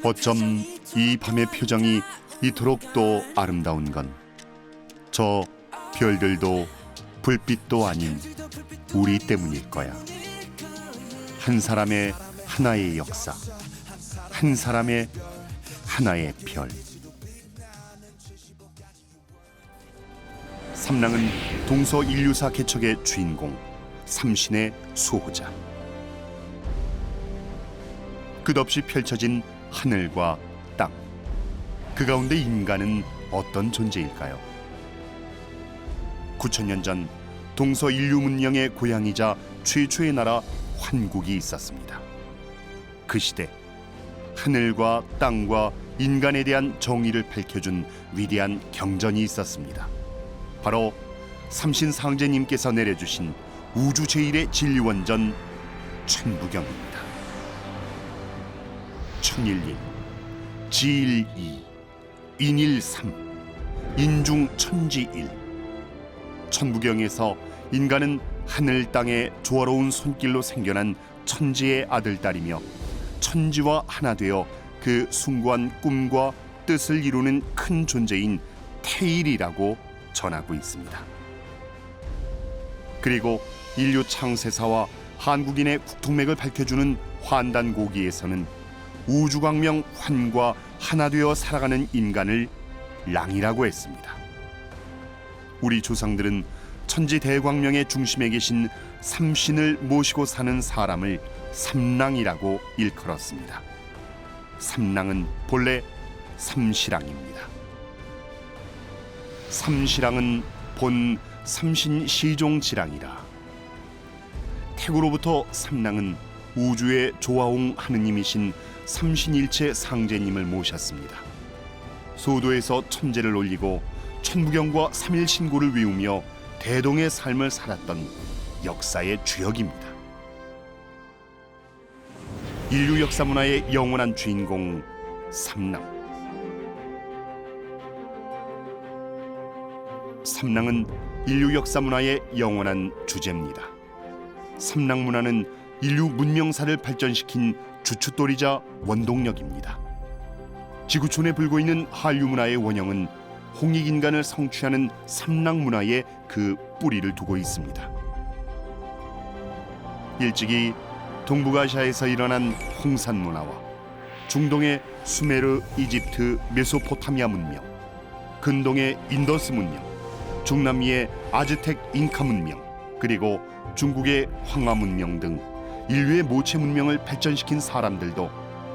어쩜 이 밤의 표정이 이토록 또 아름다운 건 저 별들도 불빛도 아닌 우리 때문일 거야. 한 사람의 하나의 역사, 한 사람의 하나의 별. 삼랑은 동서 인류사 개척의 주인공, 삼신의 수호자. 끝없이 펼쳐진 하늘과 땅, 그 가운데 인간은 어떤 존재일까요? 9,000년 전 동서 인류 문명의 고향이자 최초의 나라 환국이 있었습니다. 그 시대 하늘과 땅과 인간에 대한 정의를 밝혀준 위대한 경전이 있었습니다. 바로 삼신상제님께서 내려주신 우주 제1의 진리원전 천부경입니다. 천일일, 지일이, 인일삼, 인중천지일. 천부경에서 인간은 하늘 땅의 조화로운 손길로 생겨난 천지의 아들 딸이며 천지와 하나 되어 그 숭고한 꿈과 뜻을 이루는 큰 존재인 태일이라고 전하고 있습니다. 그리고 인류 창세사와 한국인의 국통맥을 밝혀주는 환단고기에서는 우주광명 환과 하나 되어 살아가는 인간을 랑이라고 했습니다. 우리 조상들은 천지대광명의 중심에 계신 삼신을 모시고 사는 사람을 삼랑이라고 일컬었습니다. 삼랑은 본래 삼시랑입니다. 삼시랑은 본 삼신시종지랑이라. 태고로부터 삼랑은 우주의 조화옹 하느님이신 삼신일체 상제님을 모셨습니다. 소도에서 천재를 올리고 천부경과 삼일신고를 외우며 대동의 삶을 살았던 역사의 주역입니다. 인류 역사 문화의 영원한 주인공 삼랑. 삼랑은 인류 역사 문화의 영원한 주제입니다. 삼랑 문화는 인류 문명사를 발전시킨 주춧돌이자 원동력입니다. 지구촌에 불고 있는 한류 문화의 원형은 홍익인간을 성취하는 삼랑 문화에 그 뿌리를 두고 있습니다. 일찍이 동북아시아에서 일어난 홍산 문화와 중동의 수메르, 이집트, 메소포타미아 문명, 근동의 인더스 문명, 중남미의 아즈텍 잉카 문명, 그리고 중국의 황하 문명 등 인류의 모체 문명을 발전시킨 사람들도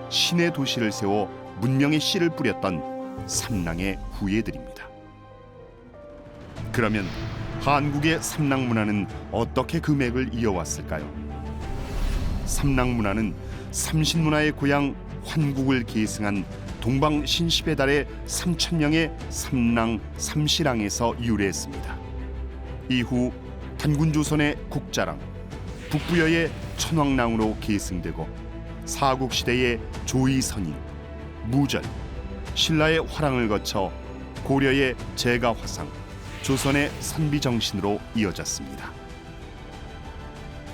신의 도시를 세워 문명의 씨를 뿌렸던 삼랑의 후예들입니다. 그러면 한국의 삼랑 문화는 어떻게 그 맥을 이어왔을까요? 삼랑 문화는 삼신 문화의 고향 환국을 계승한 동방 신시배 달의 3,000명의 삼랑 삼시랑에서 유래했습니다. 이후 단군조선의 국자랑, 북부여의 천왕랑으로 계승되고 사국시대의 조이선인, 무절, 신라의 화랑을 거쳐 고려의 제가화상, 조선의 선비정신으로 이어졌습니다.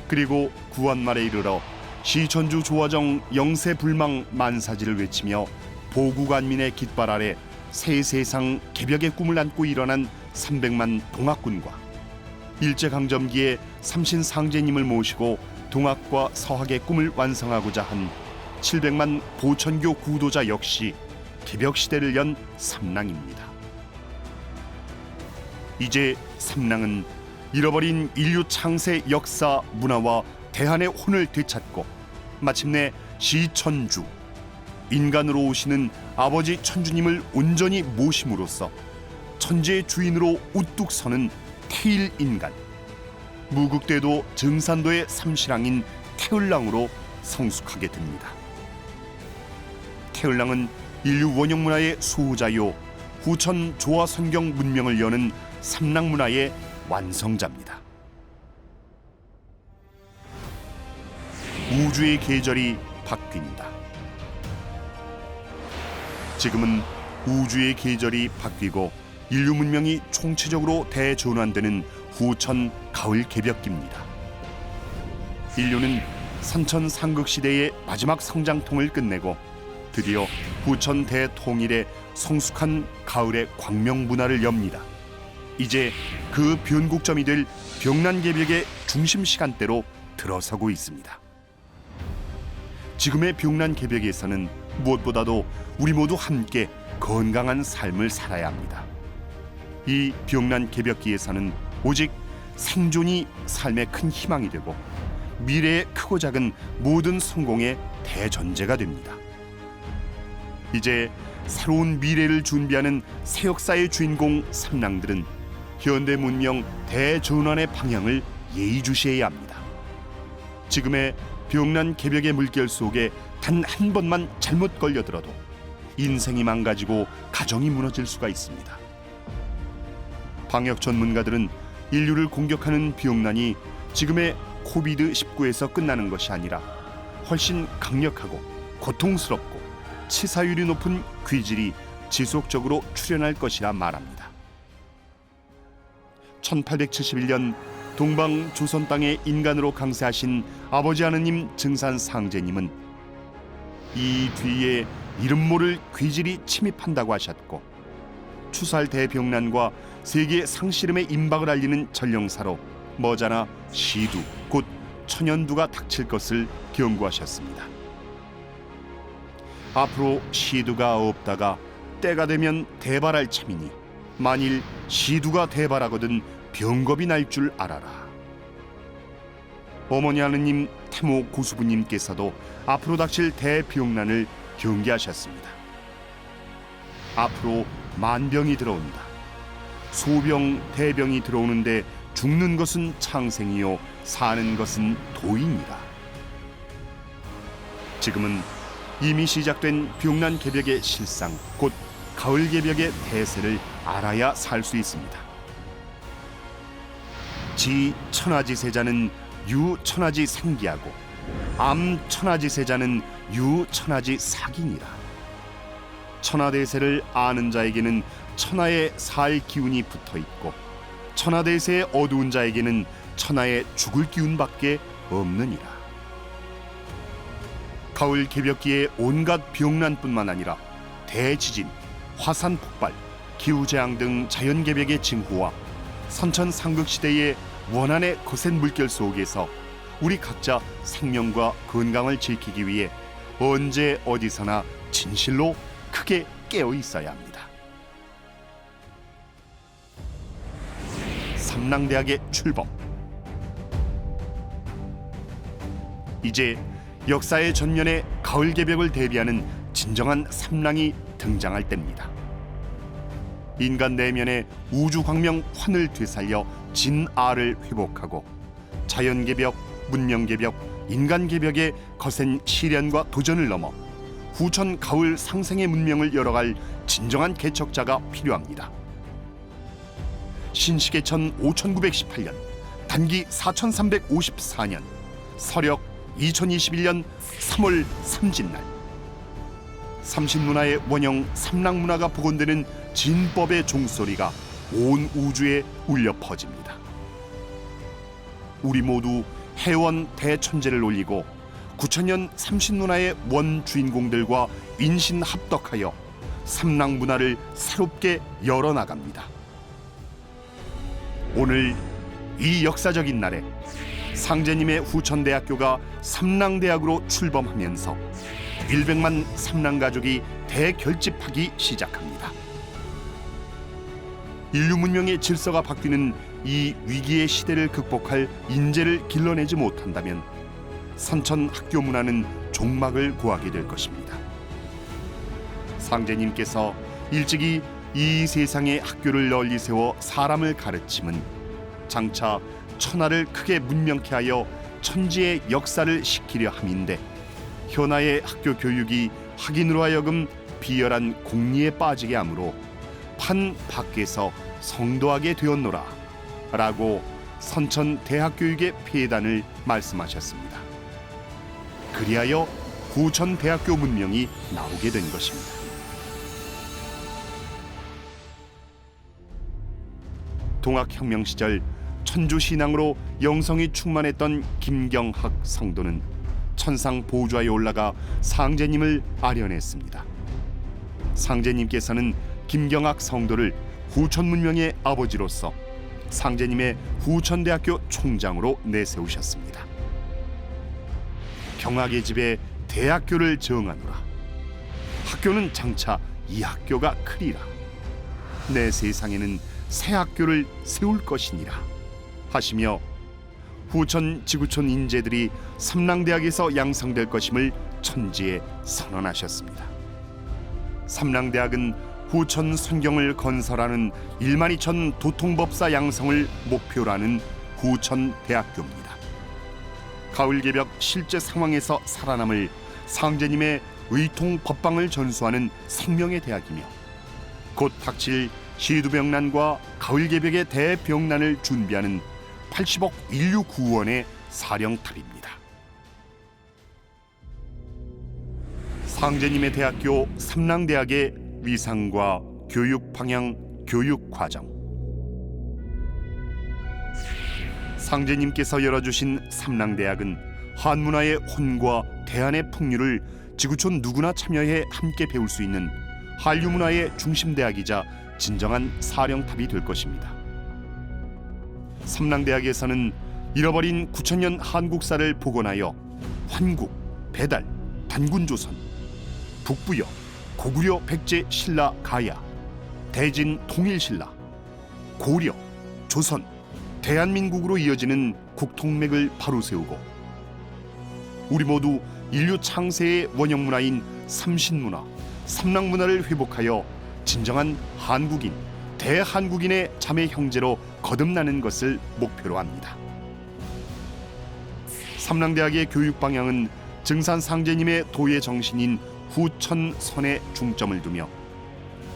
그리고 구원말에 이르러 시천주 조화정 영세불망 만사지를 외치며 보국안민의 깃발 아래 새 세상 개벽의 꿈을 안고 일어난 300만 동학군과 일제강점기에 삼신상제님을 모시고 동학과 서학의 꿈을 완성하고자 한 700만 보천교 구도자 역시 개벽시대를 연 삼랑입니다. 이제 삼랑은 잃어버린 인류 창세 역사 문화와 대한의 혼을 되찾고 마침내 시천주, 인간으로 오시는 아버지 천주님을 온전히 모심으로써 천지의 주인으로 우뚝 서는 태일인간, 무국대도 증산도의 삼시랑인 태을랑으로 성숙하게 됩니다. 태을랑은 인류 원형 문화의 수호자요, 후천 조화선경 문명을 여는 삼랑 문화의 완성자입니다. 우주의 계절이 바뀝니다. 지금은 우주의 계절이 바뀌고 인류 문명이 총체적으로 대전환되는 후천 가을 개벽기입니다. 인류는 선천상극 시대의 마지막 성장통을 끝내고 드디어 후천 대통일의 성숙한 가을의 광명 문화를 엽니다. 이제 그 변곡점이 될 병란개벽의 중심 시간대로 들어서고 있습니다. 지금의 병란개벽에서는 무엇보다도 우리 모두 함께 건강한 삶을 살아야 합니다. 이 병란개벽기에서는 오직 생존이 삶의 큰 희망이 되고 미래의 크고 작은 모든 성공의 대전제가 됩니다. 이제 새로운 미래를 준비하는 새 역사의 주인공 삼랑들은 현대 문명 대전환의 방향을 예의주시해야 합니다. 지금의 병란개벽의 물결 속에 단 한 번만 잘못 걸려들어도 인생이 망가지고 가정이 무너질 수가 있습니다. 방역 전문가들은 인류를 공격하는 병란이 지금의 코비드-19에서 끝나는 것이 아니라 훨씬 강력하고 고통스럽고 치사율이 높은 귀질이 지속적으로 출현할 것이라 말합니다. 1871년 동방 조선 땅에 인간으로 강세하신 아버지 하느님 증산 상제님은 이 뒤에 이름 모를 귀질이 침입한다고 하셨고, 추살 대병란과 세계 상시름의 임박을 알리는 전령사로 머지않아 시두 곧 천연두가 닥칠 것을 경고하셨습니다. 앞으로 시두가 없다가 때가 되면 대발할 참이니 만일 시두가 대발하거든 병겁이 날 줄 알아라. 어머니 하느님 태모 고수부님께서도 앞으로 닥칠 대병란을 경계하셨습니다. 앞으로 만병이 들어온다. 소병, 대병이 들어오는데 죽는 것은 창생이요 사는 것은 도인이라. 지금은 이미 시작된 병란개벽의 실상, 곧 가을개벽의 대세를 알아야 살 수 있습니다. 지 천하지세자는 유 천하지생기하고 암 천하지세자는 유 천하지사기니라. 천하대세를 아는 자에게는 천하의 살 기운이 붙어있고 천하대세의 어두운 자에게는 천하의 죽을 기운밖에 없느니라. 가을 개벽기에 온갖 병란뿐만 아니라 대지진, 화산 폭발, 기후재앙 등 자연개벽의 징후와 선천상극시대의 원한의 거센 물결 속에서 우리 각자 생명과 건강을 지키기 위해 언제 어디서나 진실로 크게 깨어 있어야 합니다. 삼랑대학의 출범. 이제 역사의 전면에 가을개벽을 대비하는 진정한 삼랑이 등장할 때입니다. 인간 내면의 우주광명 환을 되살려 진아를 회복하고 자연개벽, 문명개벽, 인간개벽의 거센 시련과 도전을 넘어 후천 가을 상생의 문명을 열어갈 진정한 개척자가 필요합니다. 신시계천 5918년, 단기 4354년, 서력 2021년 3월 삼진날, 삼신문화의 원형 삼랑문화가 복원되는 진법의 종소리가 온 우주에 울려 퍼집니다. 우리 모두 해원 대천제를 올리고 9000년 삼신문화의 원 주인공들과 인신합덕하여 삼랑문화를 새롭게 열어나갑니다. 오늘 이 역사적인 날에 상제님의 후천대학교가 삼랑대학으로 출범하면서 100만 삼랑가족이 대결집하기 시작합니다. 인류 문명의 질서가 바뀌는 이 위기의 시대를 극복할 인재를 길러내지 못한다면 선천 학교 문화는 종막을 고하게 될 것입니다. 상제님께서 일찍이 이 세상에 학교를 널리 세워 사람을 가르침은 장차 천하를 크게 문명케 하여 천지의 역사를 시키려 함인데, 현아의 학교 교육이 학인으로 하여금 비열한 공리에 빠지게 하므로 판 밖에서 성도하게 되었노라 라고 선천 대학교육의 폐단을 말씀하셨습니다. 그리하여 후천 대학교 문명이 나오게 된 것입니다. 동학혁명 시절 천주신앙으로 영성이 충만했던 김경학 성도는 천상 보좌에 올라가 상제님을 아련했습니다. 상제님께서는 김경학 성도를 후천문명의 아버지로서 상제님의 후천대학교 총장으로 내세우셨습니다. 경학의 집에 대학교를 정하노라. 학교는 장차 이 학교가 크리라. 내 세상에는 새 학교를 세울 것이니라 하시며 후천 지구촌 인재들이 삼랑대학에서 양성될 것임을 천지에 선언하셨습니다. 삼랑대학은 후천 선경을 건설하는 1만 2천 도통법사 양성을 목표로 하는 후천대학교입니다. 가을개벽 실제 상황에서 살아남을 상제님의 의통 법방을 전수하는 생명의 대학이며 곧 닥칠 시두병난과 가을개벽의 대병난을 준비하는 80억 인류 구원의 사령탑입니다. 상제님의 대학교 삼랑대학의 위상과 교육 방향, 교육 과정. 상제님께서 열어주신 삼랑대학은 한문화의 혼과 대안의 풍류를 지구촌 누구나 참여해 함께 배울 수 있는 한류문화의 중심대학이자 진정한 사령탑이 될 것입니다. 삼랑대학에서는 잃어버린 9천년 한국사를 복원하여 환국, 배달, 단군조선, 북부여, 고구려 백제 신라 가야, 대진 통일신라, 고려, 조선, 대한민국으로 이어지는 국통맥을 바로 세우고 우리 모두 인류 창세의 원형문화인 삼신문화, 삼랑문화를 회복하여 진정한 한국인, 대한국인의 자매 형제로 거듭나는 것을 목표로 합니다. 삼랑대학의 교육 방향은 증산 상제님의 도의 정신인 후천선에 중점을 두며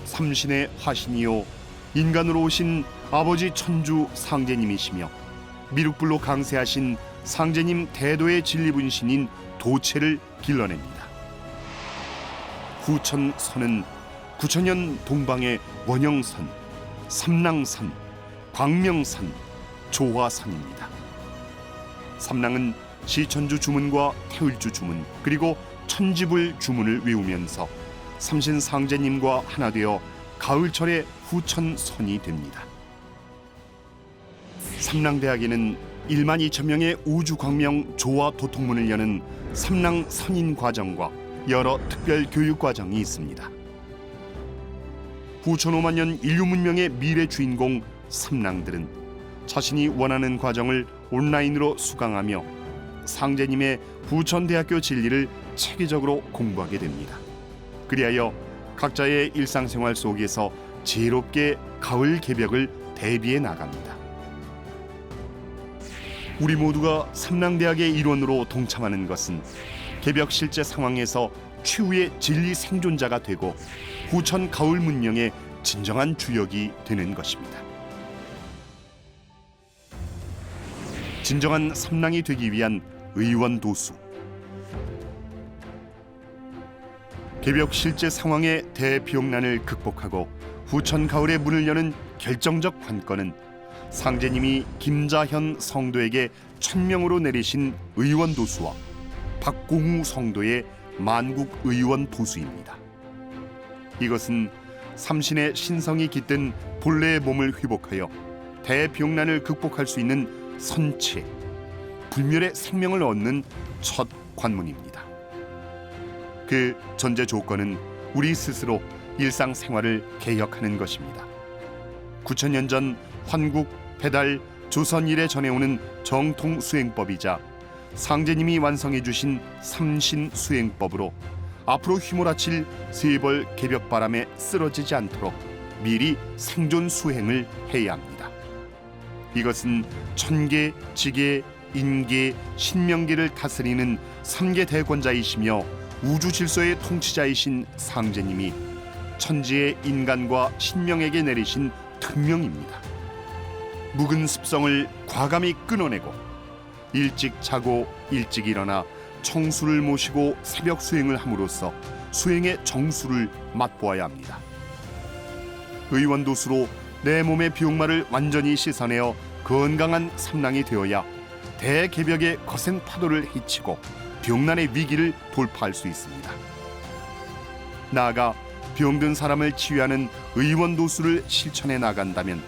삼신의 화신이요 인간으로 오신 아버지 천주 상제님이시며 미륵불로 강세하신 상제님 대도의 진리분신인 도체를 길러냅니다. 후천선은 9천년 동방의 원형선, 삼랑산, 광명산, 조화산입니다. 삼랑은 시천주 주문과 태울주 주문 그리고 천지불 주문을 외우면서 삼신상제님과 하나 되어 가을철의 후천선이 됩니다. 삼랑대학에는 1만 2천 명의 우주광명 조화 도통문을 여는 삼랑선인과정과 여러 특별 교육과정이 있습니다. 후천 5만 년 인류 문명의 미래 주인공 삼랑들은 자신이 원하는 과정을 온라인으로 수강하며 상제님의 후천대학교 진리를 체계적으로 공부하게 됩니다. 그리하여 각자의 일상생활 속에서 지혜롭게 가을 개벽을 대비해 나갑니다. 우리 모두가 삼랑대학의 일원으로 동참하는 것은 개벽 실제 상황에서 최후의 진리 생존자가 되고 후천 가을 문명의 진정한 주역이 되는 것입니다. 진정한 삼랑이 되기 위한 의원도수. 개벽 실제 상황의 대비용난을 극복하고 후천 가을의 문을 여는 결정적 관건은 상제님이 김자현 성도에게 천명으로 내리신 의원도수와 박공우 성도의 만국의원도수입니다. 이것은 삼신의 신성이 깃든 본래의 몸을 회복하여 대비용난을 극복할 수 있는 선체, 불멸의 생명을 얻는 첫 관문입니다. 그 전제 조건은 우리 스스로 일상생활을 개혁하는 것입니다. 9천년 전 환국, 배달, 조선 이래 전해오는 정통 수행법이자 상제님이 완성해 주신 삼신 수행법으로 앞으로 휘몰아칠 세벌 개벽바람에 쓰러지지 않도록 미리 생존 수행을 해야 합니다. 이것은 천계, 지계, 인계, 신명계를 다스리는 3계 대권자이시며 우주 질서의 통치자이신 상제님이 천지의 인간과 신명에게 내리신 특명입니다. 묵은 습성을 과감히 끊어내고 일찍 자고 일찍 일어나 청수를 모시고 새벽 수행을 함으로써 수행의 정수를 맛보아야 합니다. 의원도수로 내 몸의 비옥마를 완전히 씻어내어 건강한 삼랑이 되어야 대개벽의 거센 파도를 헤치고 병난의 위기를 돌파할 수 있습니다. 나아가 병든 사람을 치유하는 의원도수를 실천해 나간다면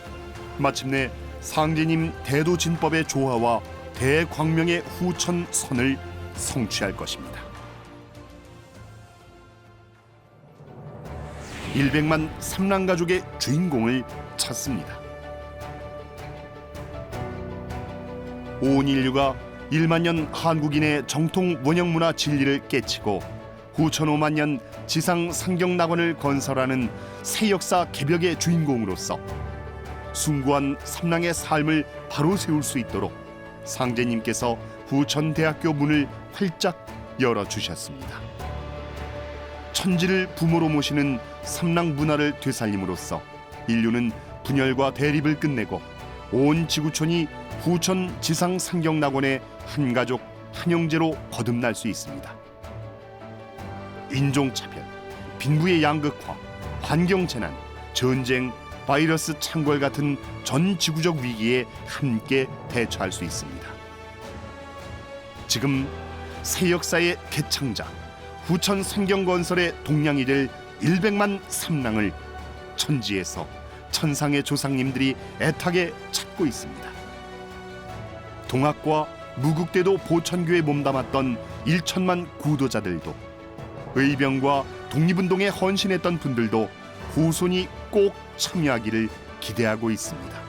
마침내 상제님 대도진법의 조화와 대광명의 후천선을 성취할 것입니다. 100만 삼랑가족의 주인공을 찾습니다. 온 인류가 1만 년 한국인의 정통 원형문화 진리를 깨치고 후천 5만 년 지상 상경낙원을 건설하는 새 역사 개벽의 주인공으로서 숭고한 삼랑의 삶을 바로 세울 수 있도록 상제님께서 후천대학교 문을 활짝 열어주셨습니다. 천지를 부모로 모시는 삼랑 문화를 되살림으로써 인류는 분열과 대립을 끝내고 온 지구촌이 후천 지상 상경낙원의 한 가족 한 형제로 거듭날 수 있습니다. 인종차별, 빈부의 양극화, 환경재난, 전쟁, 바이러스 창궐 같은 전 지구적 위기에 함께 대처할 수 있습니다. 지금 새 역사의 개창자, 후천 상경건설의 동량이 될 100만 삼랑을 천지에서 천상의 조상님들이 애타게 찾고 있습니다. 동학과 무국대도 보천교에 몸담았던 1천만 구도자들도, 의병과 독립운동에 헌신했던 분들도 후손이 꼭 참여하기를 기대하고 있습니다.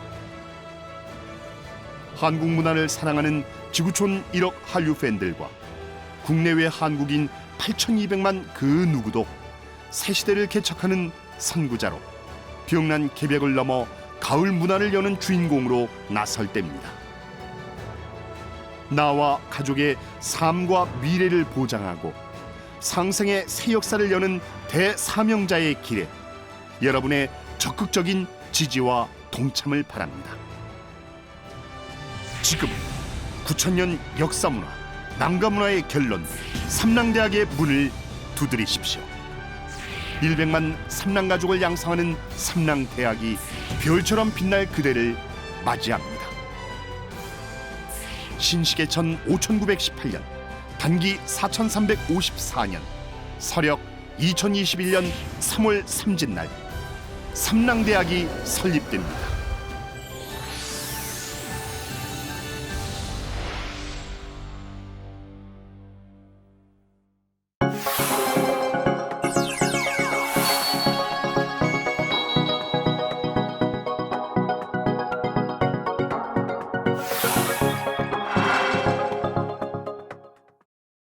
한국 문화를 사랑하는 지구촌 1억 한류 팬들과 국내외 한국인 8,200만 그 누구도 새 시대를 개척하는 선구자로 병난 개벽을 넘어 가을 문화를 여는 주인공으로 나설 때입니다. 나와 가족의 삶과 미래를 보장하고 상생의 새 역사를 여는 대사명자의 길에 여러분의 적극적인 지지와 동참을 바랍니다. 지금 9,000년 역사문화, 난가문화의 결론 삼랑대학의 문을 두드리십시오. 100만 삼랑가족을 양성하는 삼랑대학이 별처럼 빛날 그대를 맞이합니다. 신시계천 5918년, 단기 4354년, 서력 2021년 3월 3짓날 삼랑대학이 설립됩니다.